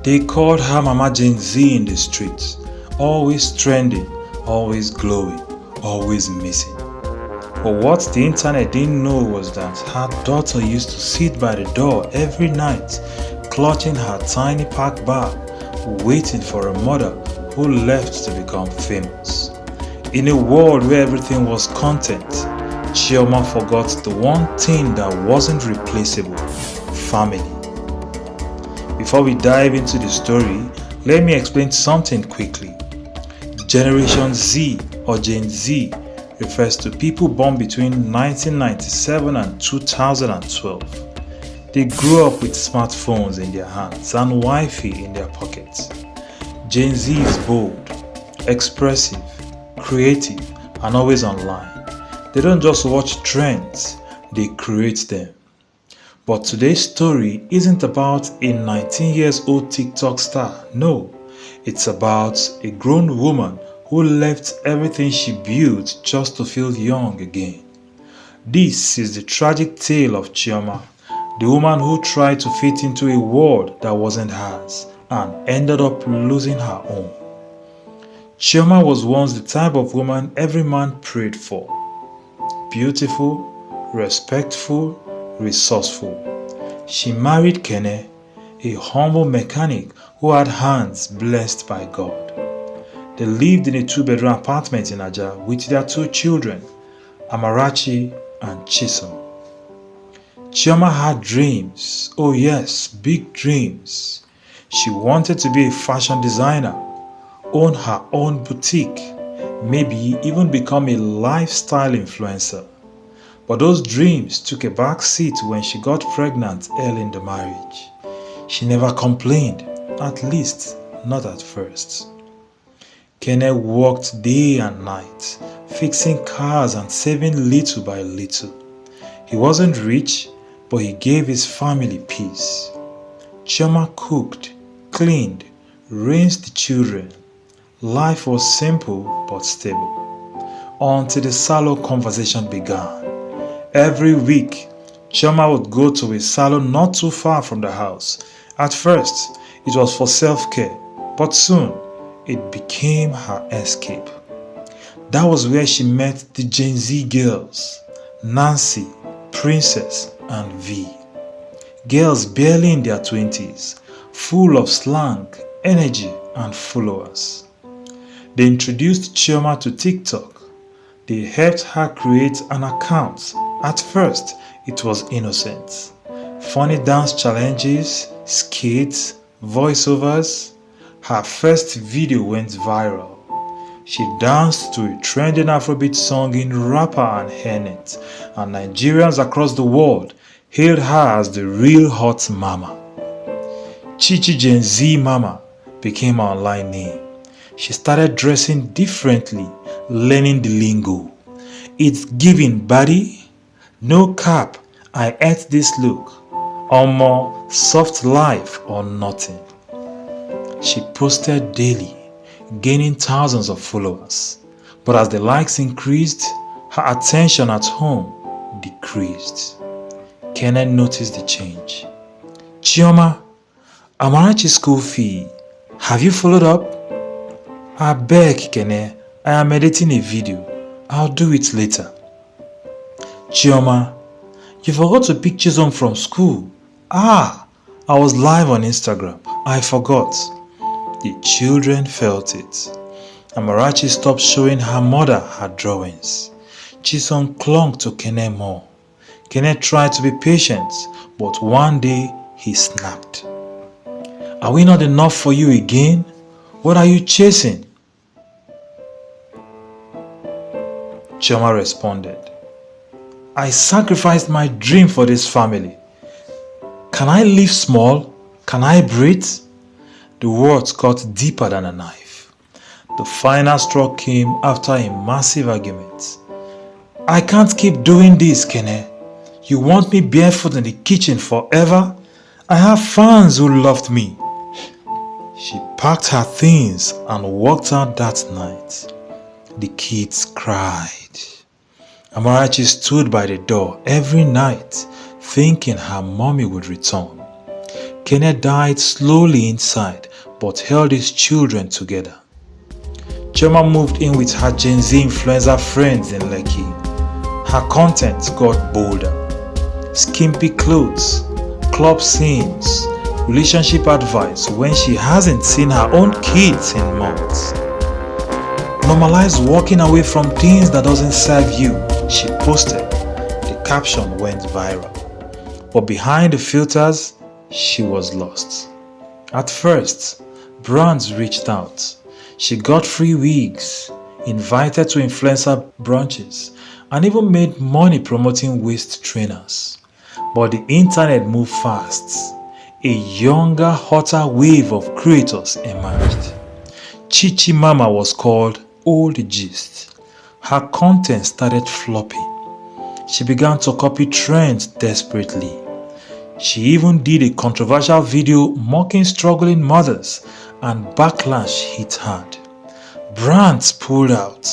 They called her Mama Gen Z in the streets, always trending, always glowing, always missing. But what the internet didn't know was that her daughter used to sit by the door every night, clutching her tiny pack bag, waiting for a mother who left to become famous. In a world where everything was content, Chioma forgot the one thing that wasn't replaceable: family. Before we dive into the story, let me explain something quickly. Generation Z or Gen Z refers to people born between 1997 and 2012. They grew up with smartphones in their hands and Wi-Fi in their pockets. Gen Z is bold, expressive, creative, and always online. They don't just watch trends, they create them. But today's story isn't about a 19-year-old TikTok star, no. It's about a grown woman who left everything she built just to feel young again. This is the tragic tale of Chioma, the woman who tried to fit into a world that wasn't hers and ended up losing her own. Chioma was once the type of woman every man prayed for. Beautiful, respectful, resourceful. She married Kene, a humble mechanic who had hands blessed by God. They lived in a two-bedroom apartment in Aja with their two children, Amarachi and Chisom. Chioma had dreams, oh yes, big dreams. She wanted to be a fashion designer, own her own boutique, maybe even become a lifestyle influencer. But those dreams took a back seat when she got pregnant early in the marriage. She never complained, at least not at first. Kene worked day and night, fixing cars and saving little by little. He wasn't rich, but he gave his family peace. Chioma cooked, cleaned, raised the children. Life was simple but stable. Until the salon conversation began. Every week, Chioma would go to a salon not too far from the house. At first, it was for self-care, but soon, it became her escape. That was where she met the Gen Z girls, Nancy, Princess, and V. Girls barely in their 20s, full of slang, energy, and followers. They introduced Chioma to TikTok. They helped her create an account. At first, it was innocent. Funny dance challenges, skits, voiceovers. Her first video went viral. She danced to a trending Afrobeat song in rapper and hairnet, and Nigerians across the world hailed her as the real hot mama. Chichi Gen Z Mama became her online name. She started dressing differently, learning the lingo. It's giving body, no cap, I ate this look, omo, soft life or nothing. She posted daily, gaining thousands of followers. But as the likes increased, her attention at home decreased. Kene noticed the change. Chioma, Amarachi's school fee, have you followed up? I beg, Kene, I am editing a video. I'll do it later. Chioma, you forgot to pick Chisom from school. I was live on Instagram. I forgot. The children felt it. Amarachi stopped showing her mother her drawings. Chisom clung to Kene more. Kene tried to be patient, but one day he snapped. Are we not enough for you again? What are you chasing? Chioma responded, I sacrificed my dream for this family. Can I live small? Can I breathe? The words cut deeper than a knife. The final straw came after a massive argument. I can't keep doing this, Kene. You want me barefoot in the kitchen forever? I have fans who loved me. She packed her things and walked out that night. The kids cried. Amarachi stood by the door every night, thinking her mommy would return. Kenneth died slowly inside but held his children together. Chioma moved in with her Gen Z influencer friends in Lekki. Her content got bolder. Skimpy clothes, club scenes, relationship advice when she hasn't seen her own kids in months. Normalize walking away from things that doesn't serve you, she posted. The caption went viral. But behind the filters, she was lost. At first, brands reached out. She got free wigs, invited to influencer brunches, and even made money promoting waist trainers. But the internet moved fast. A younger, hotter wave of creators emerged. Chichi Mama was called Old Gist. Her content started flopping. She began to copy trends desperately. She even did a controversial video mocking struggling mothers, and backlash hit hard. Brands pulled out.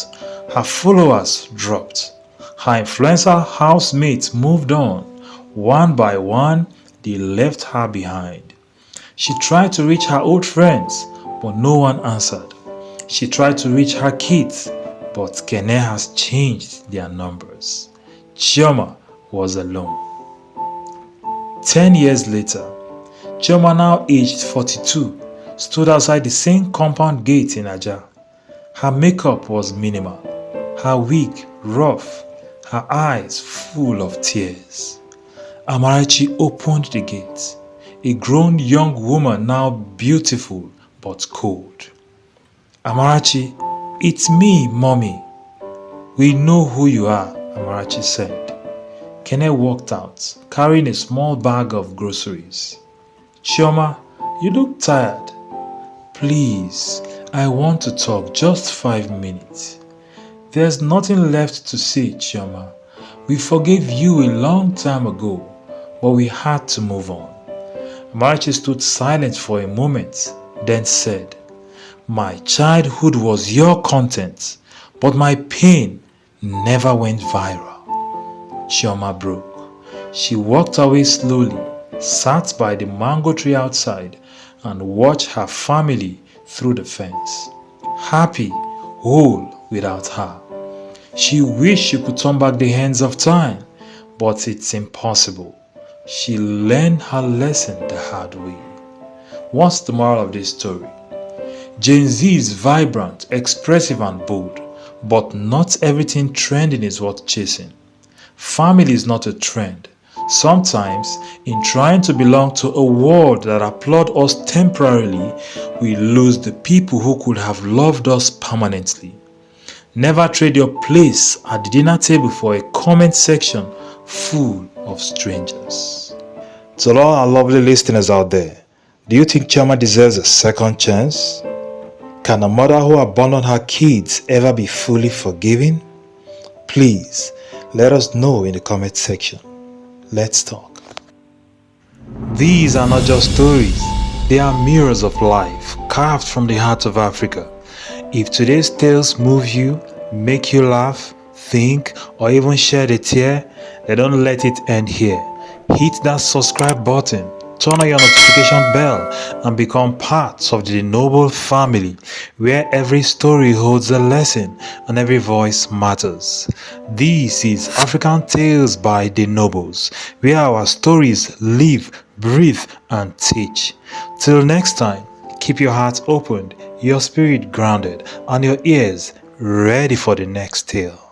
Her followers dropped. Her influencer housemates moved on. One by one, they left her behind. She tried to reach her old friends, but no one answered. She tried to reach her kids, but Kenneth has changed their numbers. Chioma was alone. 10 years later, Chioma, now aged 42, stood outside the same compound gate in Aja. Her makeup was minimal, her wig rough, her eyes full of tears. Amarachi opened the gate, a grown young woman now beautiful but cold. Amarachi, it's me, mommy. We know who you are, Amarachi said. Kenneth walked out, carrying a small bag of groceries. Chioma, you look tired. Please, I want to talk just 5 minutes. There's nothing left to say, Chioma. We forgave you a long time ago, but we had to move on. Amarachi stood silent for a moment, then said, My childhood was your content, but my pain never went viral. Chioma broke. She walked away slowly, sat by the mango tree outside, and watched her family through the fence. Happy, whole without her. She wished she could turn back the hands of time, but it's impossible. She learned her lesson the hard way. What's the moral of this story? Gen Z is vibrant, expressive and bold, but not everything trending is worth chasing. Family is not a trend. Sometimes, in trying to belong to a world that applauds us temporarily, we lose the people who could have loved us permanently. Never trade your place at the dinner table for a comment section full of strangers. To all our lovely listeners out there, do you think Chioma deserves a second chance? Can a mother who abandoned her kids ever be fully forgiven? Please, let us know in the comment section. Let's talk. These are not just stories, they are mirrors of life carved from the heart of Africa. If today's tales move you, make you laugh, think, or even shed a tear, then don't let it end here. Hit that subscribe button, turn on your notification bell, and become part of the Noble family, where every story holds a lesson and every voice matters. This is African Tales by the Nobles, where our stories live, breathe, and teach. Till next time, keep your heart opened, your spirit grounded, and your ears ready for the next tale.